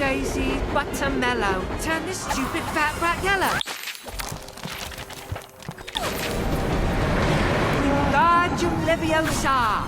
daisy, buttermellow. Turn this stupid fat brat yellow. Wingardium Leviosa.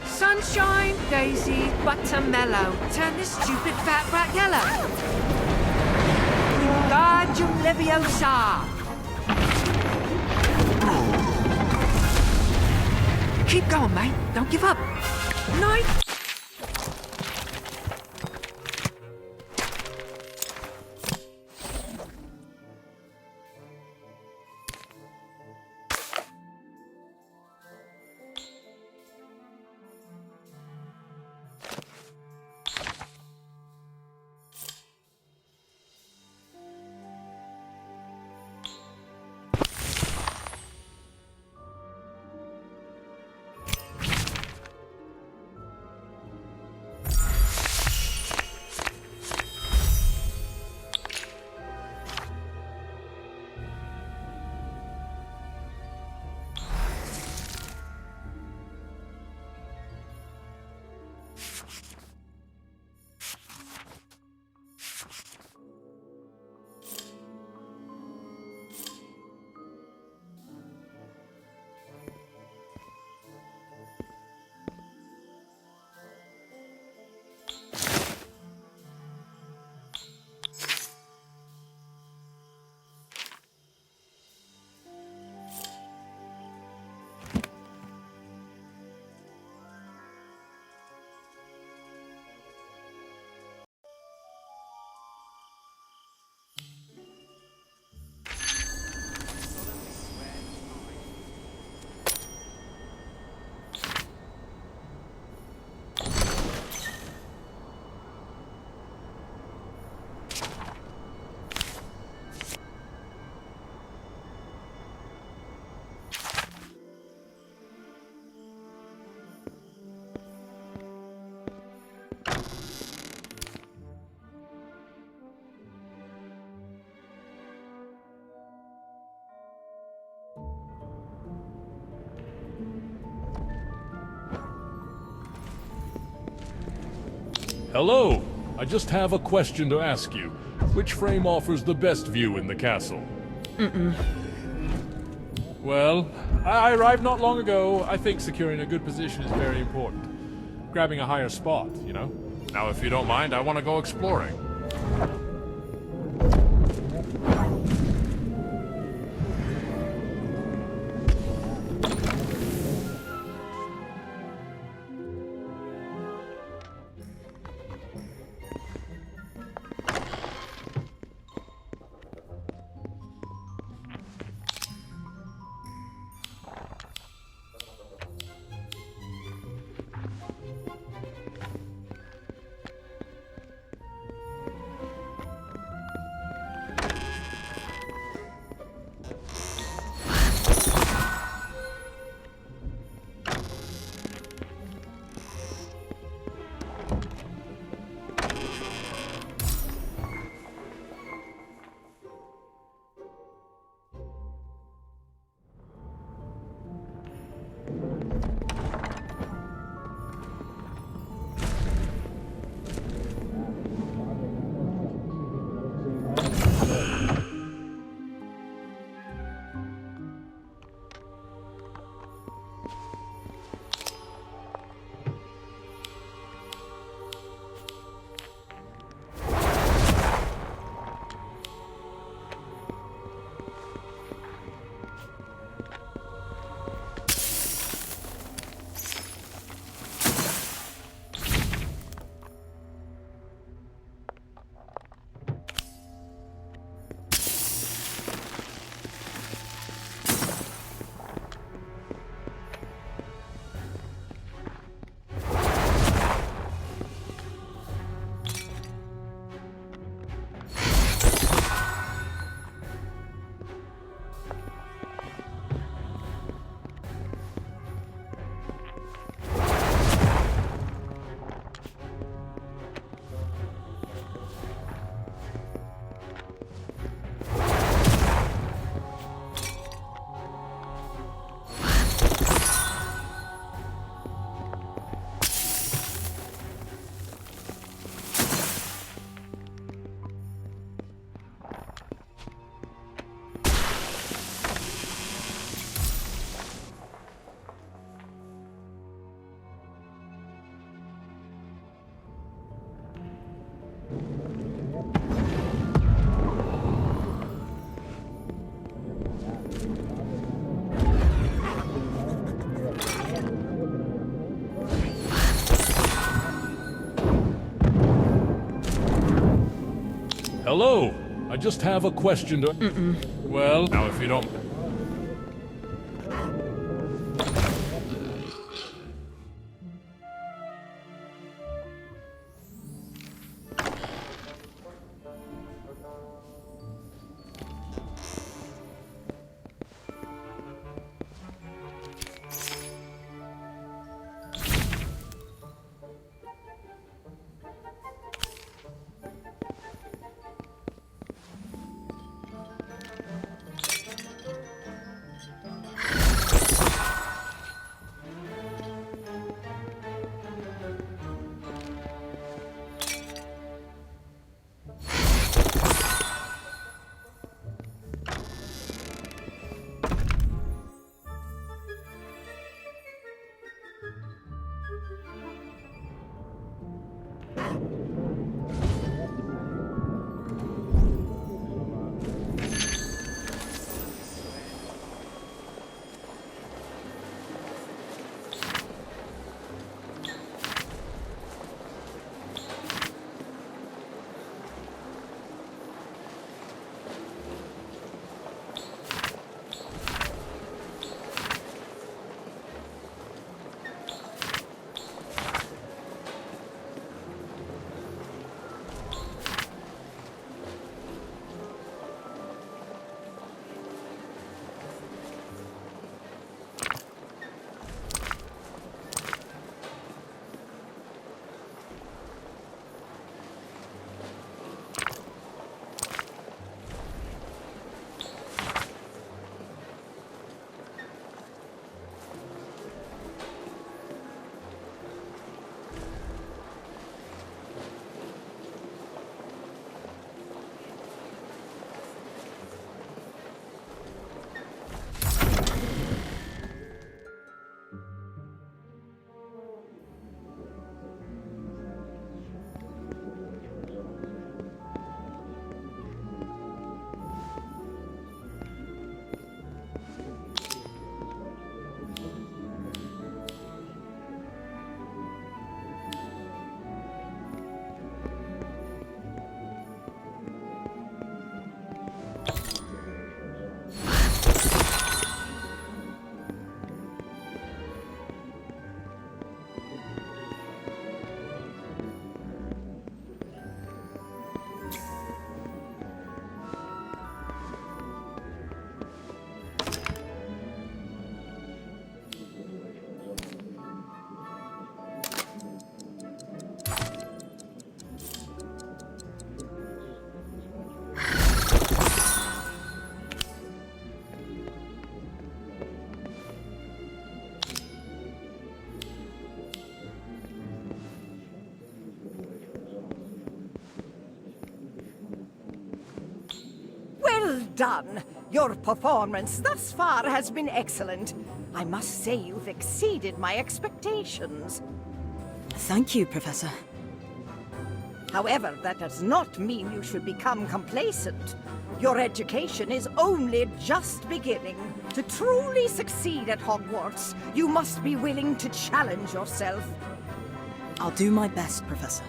Sunshine, daisy, buttermellow. Turn this stupid fat brat yellow. Wingardium Leviosa. Keep going, mate. Don't give up. Night. Hello! I just have a question to ask you. Which frame offers the best view in the castle? Well, I arrived not long ago. I think securing a good position is very important. Grabbing a higher spot, you know? Now, if you don't mind, I want to go exploring. Hello. I just have a question to... Well, now if you don't... Well done! Your performance thus far has been excellent. I must say you've exceeded my expectations. Thank you, Professor. However, that does not mean you should become complacent. Your education is only just beginning. To truly succeed at Hogwarts, you must be willing to challenge yourself. I'll do my best, Professor.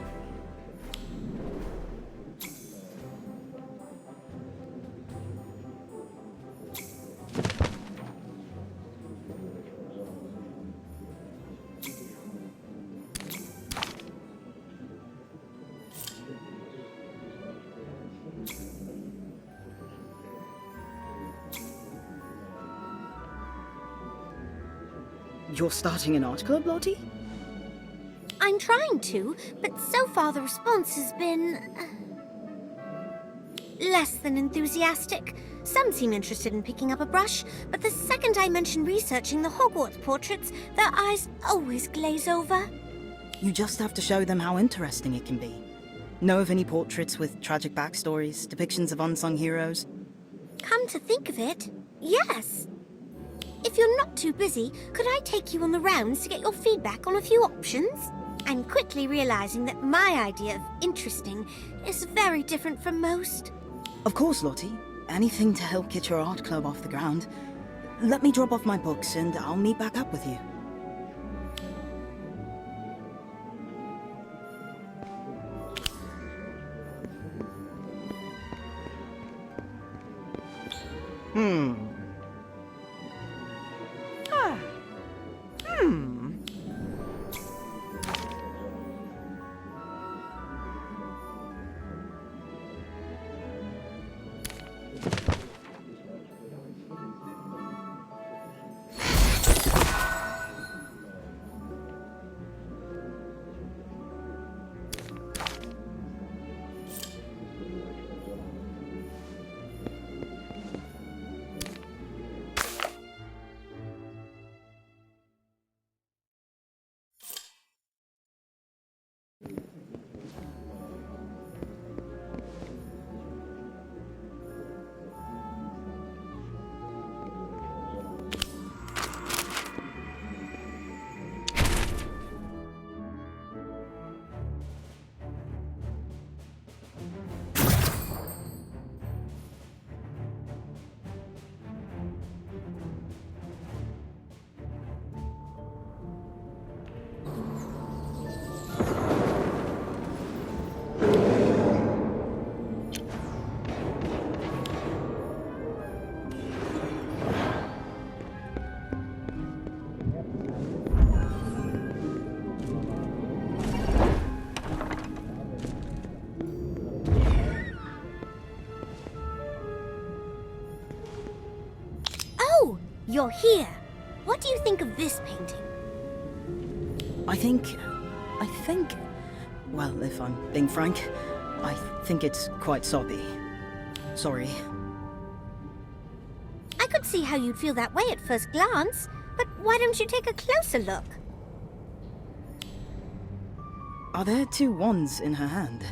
You're starting an art club, Lottie? I'm trying to, but so far the response has been... less than enthusiastic. Some seem interested in picking up a brush, but the second I mention researching the Hogwarts portraits, their eyes always glaze over. You just have to show them how interesting it can be. Know of any portraits with tragic backstories, depictions of unsung heroes? Come to think of it, yes. If you're not too busy, could I take you on the rounds to get your feedback on a few options? I'm quickly realizing that my idea of interesting is very different from most. Of course, Lottie. Anything to help get your art club off the ground. Let me drop off my books and I'll meet back up with you. You're here. What do you think of this painting? I think... Well, if I'm being frank, I think it's quite soppy. Sorry. I could see how you'd feel that way at first glance, but why don't you take a closer look? Are there two wands in her hand?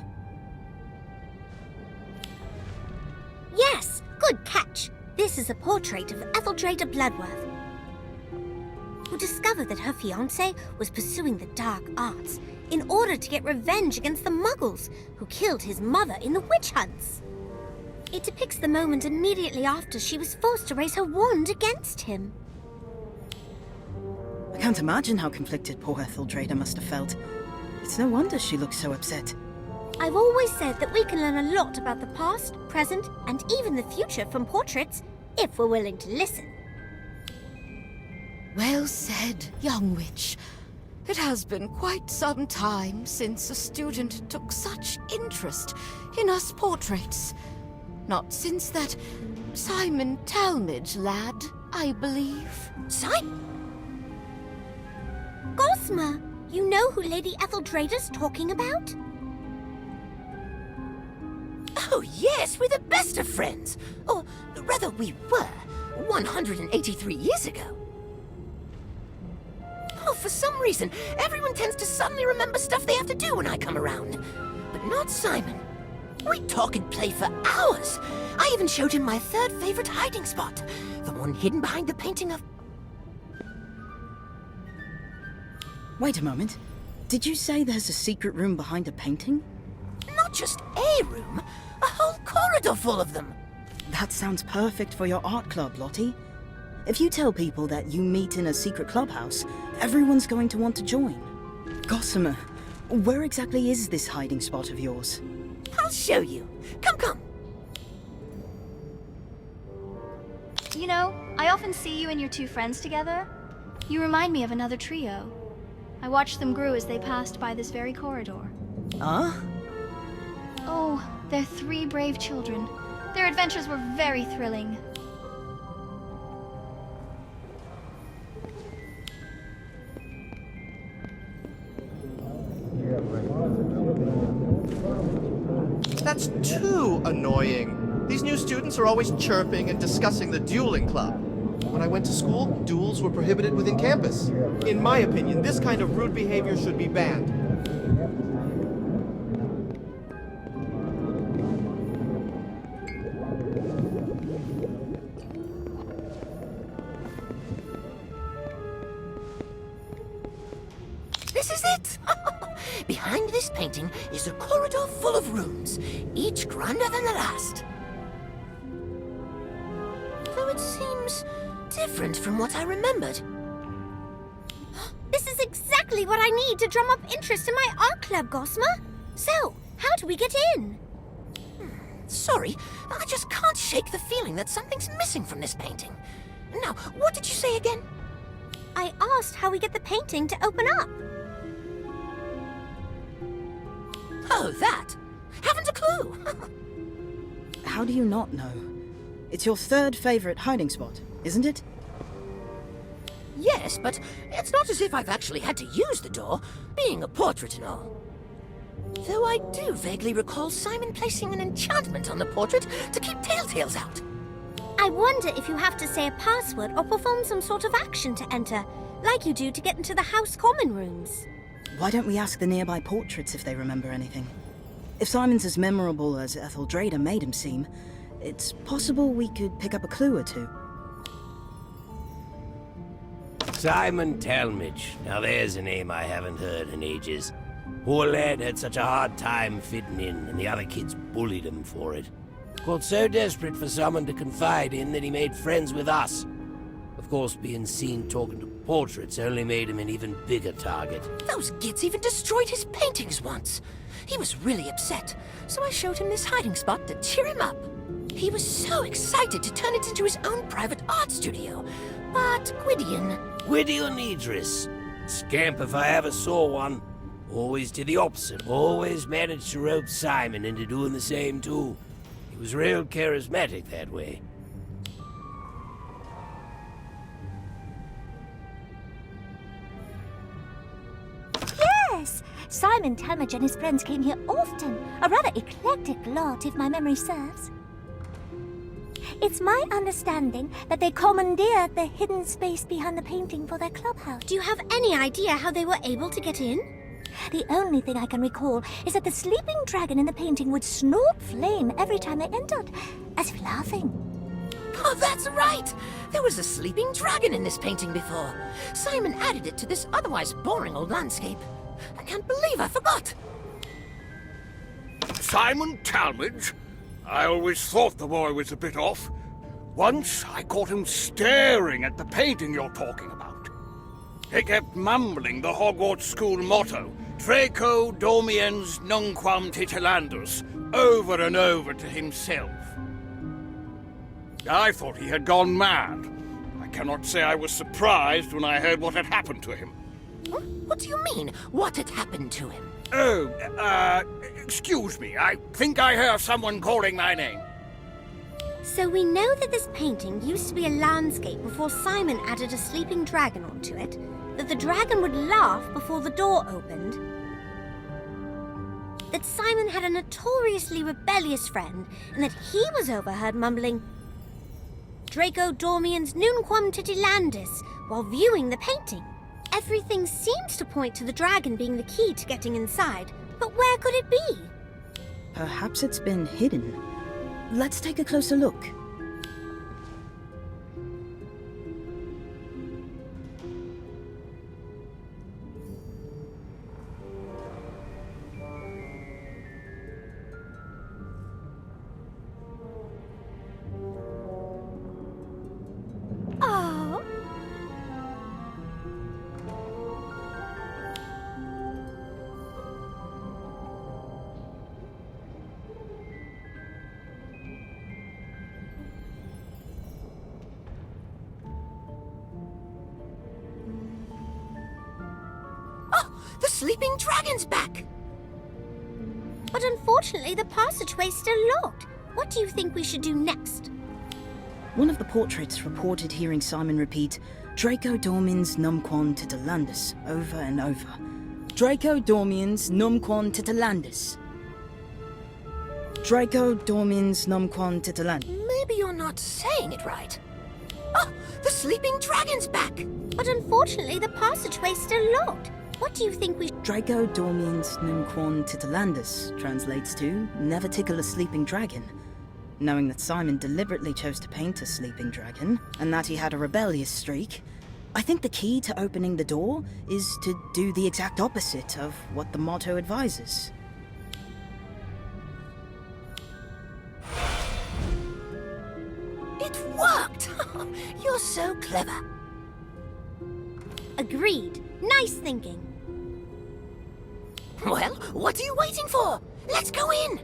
Yes, good catch. This is a portrait of Etheldrada Bloodworth, who discovered that her fiancé was pursuing the dark arts in order to get revenge against the Muggles who killed his mother in the witch hunts. It depicts the moment immediately after she was forced to raise her wand against him. I can't imagine how conflicted poor Etheldrada must have felt. It's no wonder she looks so upset. I've always said that we can learn a lot about the past, present, and even the future from portraits, if we're willing to listen. Well said, young witch. It has been quite some time since a student took such interest in us portraits. Not since that Simon Talmadge lad, I believe. Simon? Gosma, you know who Lady Etheldrada's talking about? Oh, yes, we're the best of friends. Or rather, we were 183 years ago. Oh, for some reason, everyone tends to suddenly remember stuff they have to do when I come around. But not Simon. We talk and play for hours. I even showed him my third favorite hiding spot. The one hidden behind the painting of... Wait a moment. Did you say there's a secret room behind a painting? Not just a room, a whole corridor full of them. That sounds perfect for your art club, Lottie. If you tell people that you meet in a secret clubhouse, everyone's going to want to join. Gossamer, where exactly is this hiding spot of yours? I'll show you. Come. You know, I often see you and your two friends together. You remind me of another trio. I watched them grow as they passed by this very corridor. Huh? Oh, they're three brave children. Their adventures were very thrilling. That's too annoying. These new students are always chirping and discussing the dueling club. When I went to school, duels were prohibited within campus. In my opinion, this kind of rude behavior should be banned. This is it! Behind this painting is a corridor full of rooms, each grander than the last. Though it seems different from what I remembered. This is exactly what I need to drum up interest in my art club, Gosma. So, how do we get in? Sorry, I just can't shake the feeling that something's missing from this painting. Now, what did you say again? I asked how we get the painting to open up. Oh, that. Haven't a clue. How do you not know? It's your third favorite hiding spot, isn't it? Yes, but it's not as if I've actually had to use the door, being a portrait and all. Though I do vaguely recall Simon placing an enchantment on the portrait to keep telltales out. I wonder if you have to say a password or perform some sort of action to enter, like you do to get into the house common rooms. Why don't we ask the nearby portraits if they remember anything? If Simon's as memorable as Etheldrada made him seem, it's possible we could pick up a clue or two. Simon Talmadge. Now there's a name I haven't heard in ages. Poor lad had such a hard time fitting in, and the other kids bullied him for it. Got so desperate for someone to confide in that he made friends with us. Of course, being seen talking to portraits only made him an even bigger target. Those gits even destroyed his paintings once. He was really upset, so I showed him this hiding spot to cheer him up. He was so excited to turn it into his own private art studio. But Gwydion Idris. Scamp if I ever saw one. Always did the opposite. Always managed to rope Simon into doing the same too. He was real charismatic that way. Yes, Simon Talmadge and his friends came here often. A rather eclectic lot, if my memory serves. It's my understanding that they commandeered the hidden space behind the painting for their clubhouse. Do you have any idea how they were able to get in? The only thing I can recall is that the sleeping dragon in the painting would snort flame every time they entered, as if laughing. Oh, that's right! There was a sleeping dragon in this painting before. Simon added it to this otherwise boring old landscape. I can't believe I forgot. Simon Talmadge? I always thought the boy was a bit off. Once I caught him staring at the painting you're talking about. He kept mumbling the Hogwarts school motto, Draco Dormiens Nunquam Titilandus, over and over to himself. I thought he had gone mad. I cannot say I was surprised when I heard what had happened to him. What do you mean, what had happened to him? Oh, excuse me. I think I hear someone calling my name. So we know that this painting used to be a landscape before Simon added a sleeping dragon onto it, that the dragon would laugh before the door opened, that Simon had a notoriously rebellious friend, and that he was overheard mumbling Draco Dormiens Nunquam Titilandis while viewing the painting. Everything seems to point to the dragon being the key to getting inside, but where could it be? Perhaps it's been hidden. Let's take a closer look. Oh, The sleeping dragon's back! But unfortunately, the passageway's still locked. What do you think we should do next? One of the portraits reported hearing Simon repeat, Draco Dormiens Numquam Titilandus, over and over. Draco Dormiens Numquam Titilandus. Draco Dormiens Numquam Titilandus. Maybe you're not saying it right. Oh, the sleeping dragon's back! But unfortunately, the passageway's still locked. What do you think we Draco Dormiens Numquam Titilandus translates to, never tickle a sleeping dragon. Knowing that Simon deliberately chose to paint a sleeping dragon, and that he had a rebellious streak, I think the key to opening the door is to do the exact opposite of what the motto advises. It worked! You're so clever. Agreed. Nice thinking. Well, what are you waiting for? Let's go in!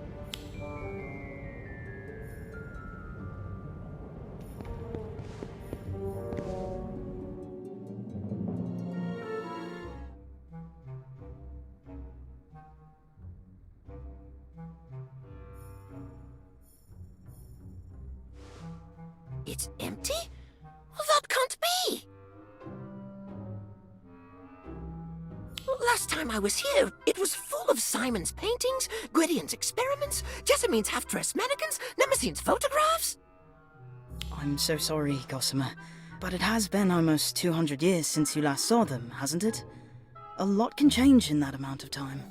It's empty? Well, that can't be! Last time I was here, it was full of Simon's paintings, Gwydion's experiments, Jessamine's half-dressed mannequins, Nemesine's photographs. I'm so sorry, Gossamer, but it has been almost 200 years since you last saw them, hasn't it? A lot can change in that amount of time.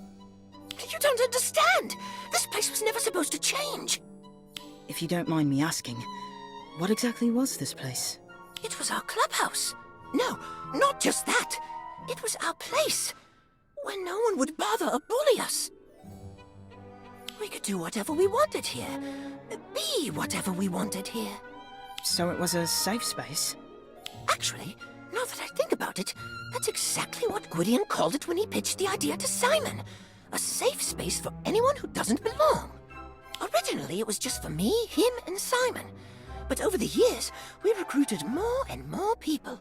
You don't understand! This place was never supposed to change! If you don't mind me asking, what exactly was this place? It was our clubhouse. No, not just that. It was our place, where no one would bother or bully us. We could do whatever we wanted here. Be whatever we wanted here. So it was a safe space? Actually, now that I think about it, that's exactly what Gwydion called it when he pitched the idea to Simon. A safe space for anyone who doesn't belong. Originally, it was just for me, him, and Simon. But over the years, we recruited more and more people.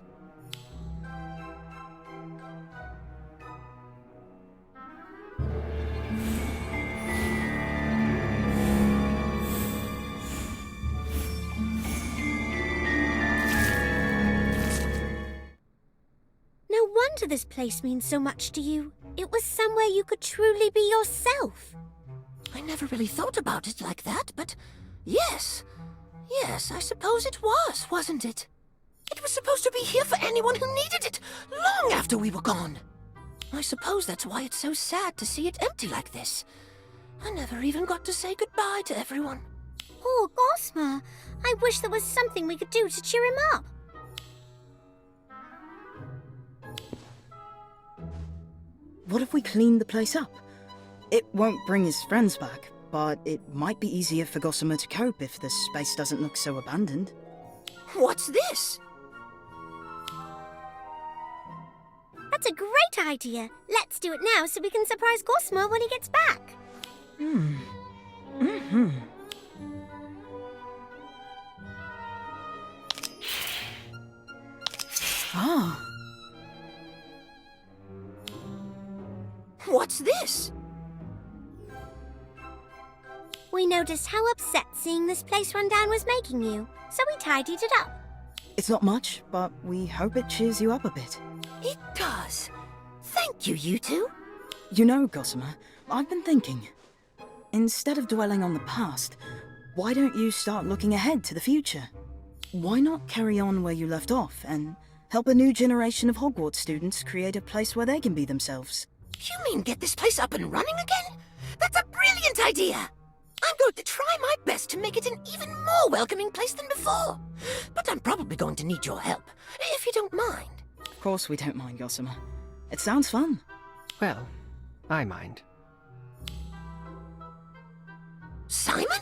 No wonder this place means so much to you. It was somewhere you could truly be yourself. I never really thought about it like that, but yes. Yes, I suppose it was, wasn't it? It was supposed to be here for anyone who needed it, long after we were gone. I suppose that's why it's so sad to see it empty like this. I never even got to say goodbye to everyone. Poor Gossamer. I wish there was something we could do to cheer him up. What if we clean the place up? It won't bring his friends back, but it might be easier for Gossamer to cope if the space doesn't look so abandoned. What's this? That's a great idea. Let's do it now so we can surprise Gossamer when he gets back. Ah. What's this? We noticed how upset seeing this place run down was making you, so we tidied it up. It's not much, but we hope it cheers you up a bit. It does. Thank you, you two. You know, Gossamer, I've been thinking. Instead of dwelling on the past, why don't you start looking ahead to the future? Why not carry on where you left off and help a new generation of Hogwarts students create a place where they can be themselves? You mean get this place up and running again? That's a brilliant idea! I'm going to try my best to make it an even more welcoming place than before. But I'm probably going to need your help, if you don't mind. Of course we don't mind, Gossamer. It sounds fun. Well, I mind. Simon?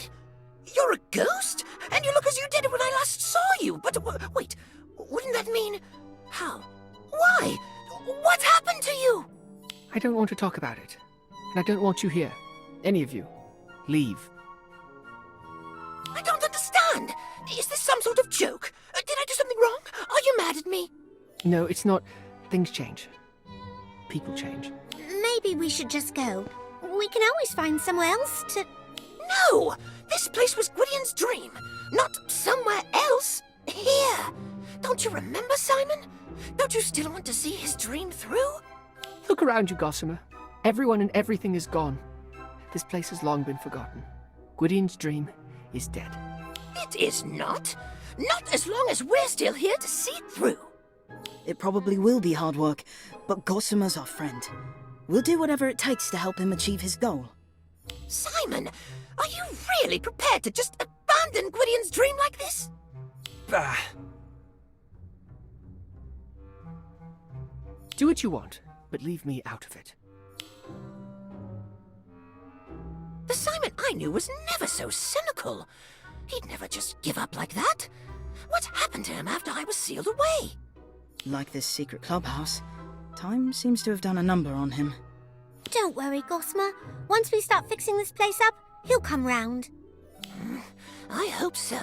You're a ghost? And you look as you did when I last saw you. But wait, wouldn't that mean... How? Why? What happened to you? I don't want to talk about it. And I don't want you here. Any of you. Leave. I don't understand. Is this some sort of joke? Did I do something wrong? Are you mad at me? No, it's not. Things change. People change. Maybe we should just go. We can always find somewhere else to... No! This place was Gwydion's dream, not somewhere else. Here. Don't you remember, Simon? Don't you still want to see his dream through? Look around you, Gossamer. Everyone and everything is gone. This place has long been forgotten. Gwydion's dream is dead. It is not. Not as long as we're still here to see it through. It probably will be hard work, but Gossamer's our friend. We'll do whatever it takes to help him achieve his goal. Simon, are you really prepared to just abandon Gwydion's dream like this? Bah. Do what you want, but leave me out of it. The Simon I knew was never so cynical. He'd never just give up like that. What happened to him after I was sealed away? Like this secret clubhouse, time seems to have done a number on him. Don't worry, Gossamer. Once we start fixing this place up, he'll come round. I hope so.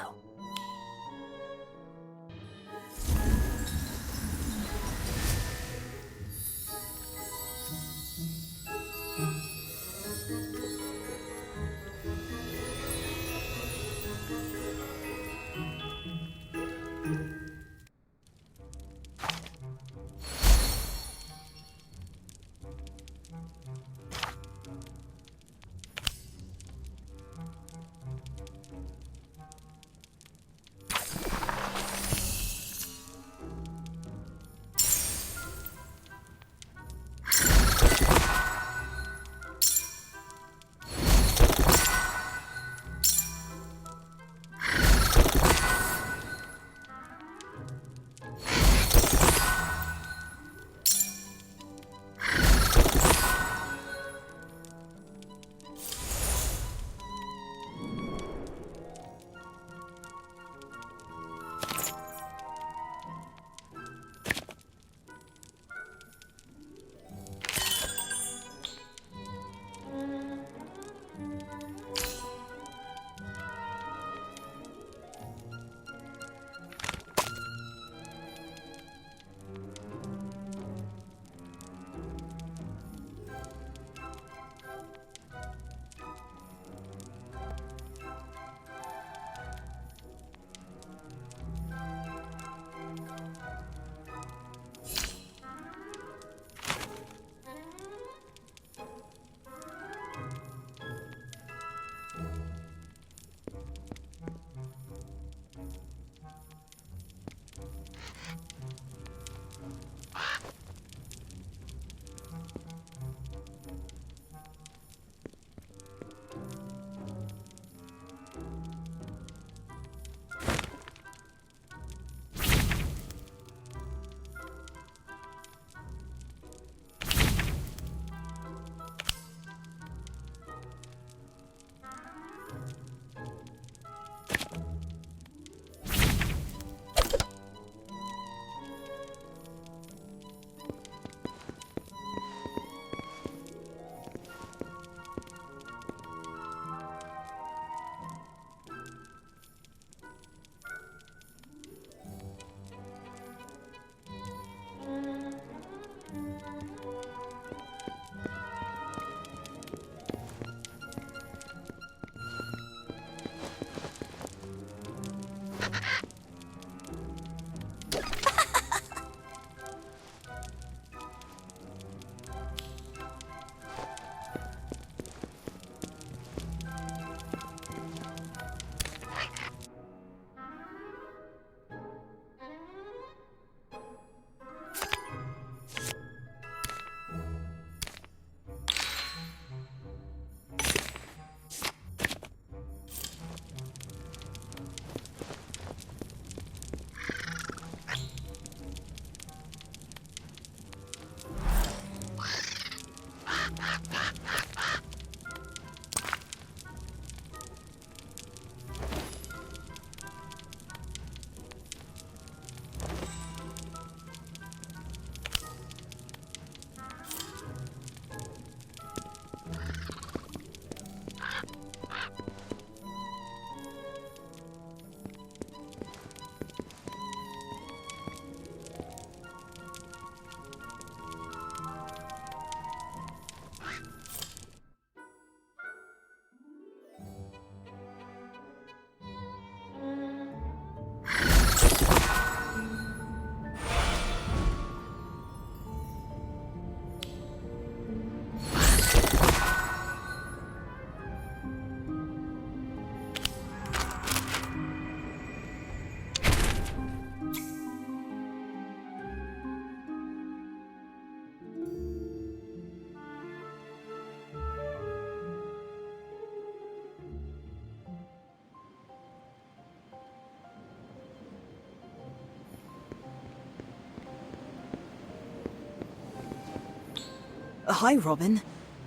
Hi, Robin.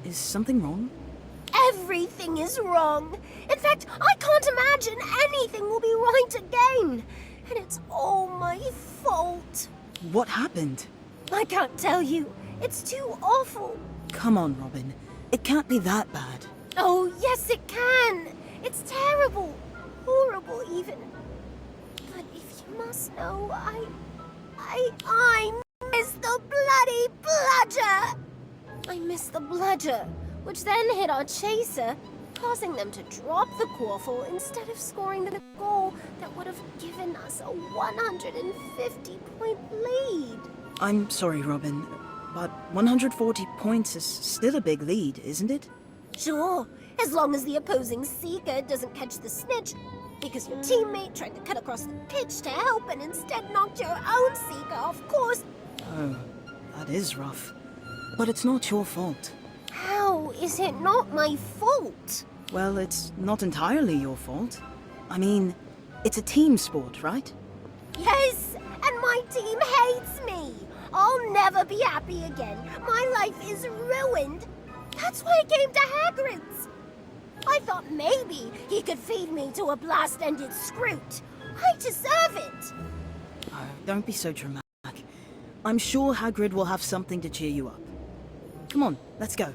Is something wrong? Everything is wrong. In fact, I can't imagine anything will be right again. And it's all my fault. What happened? I can't tell you. It's too awful. Come on, Robin. It can't be that bad. Oh, yes it can. It's terrible. Horrible, even. But if you must know, I miss the bloody bludger! I missed the bludger, which then hit our chaser, causing them to drop the quaffle instead of scoring the goal that would have given us a 150-point lead. I'm sorry, Robin, but 140 points is still a big lead, isn't it? Sure, as long as the opposing seeker doesn't catch the snitch, because your teammate tried to cut across the pitch to help and instead knocked your own seeker off course. Oh, that is rough. But it's not your fault. How is it not my fault? Well, it's not entirely your fault. I mean, it's a team sport, right? Yes, and my team hates me. I'll never be happy again. My life is ruined. That's why I came to Hagrid's. I thought maybe he could feed me to a blast-ended Scroot. I deserve it. Oh, don't be so dramatic. I'm sure Hagrid will have something to cheer you up. Come on, let's go.